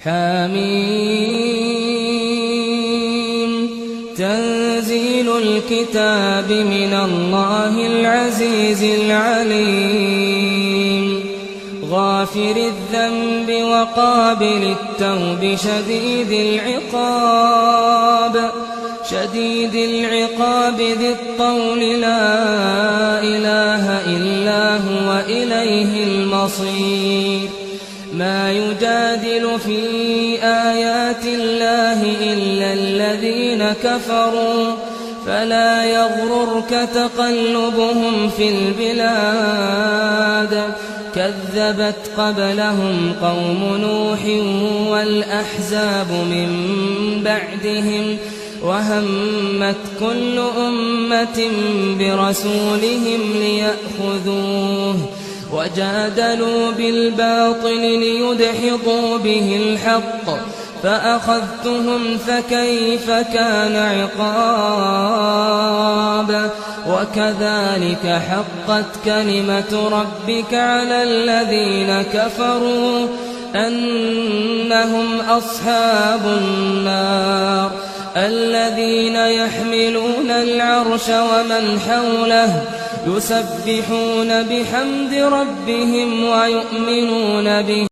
حميم تنزيل الكتاب من الله العزيز العليم غافر الذنب وقابل التوب شديد العقاب ذي الطول لا إله إلا هو إليه المصير ما يجادل في آيات الله إلا الذين كفروا فلا يغررك تقلبهم في البلاد كذبت قبلهم قوم نوح والأحزاب من بعدهم وهمت كل أمة برسولهم ليأخذوه وجادلوا بالباطل ليدحضوا به الحق فأخذتهم فكيف كان عقاب وكذلك حقت كلمة ربك على الذين كفروا أنهم أصحاب النار الذين يحملون العرش ومن حوله يسبحون بحمد ربهم ويؤمنون به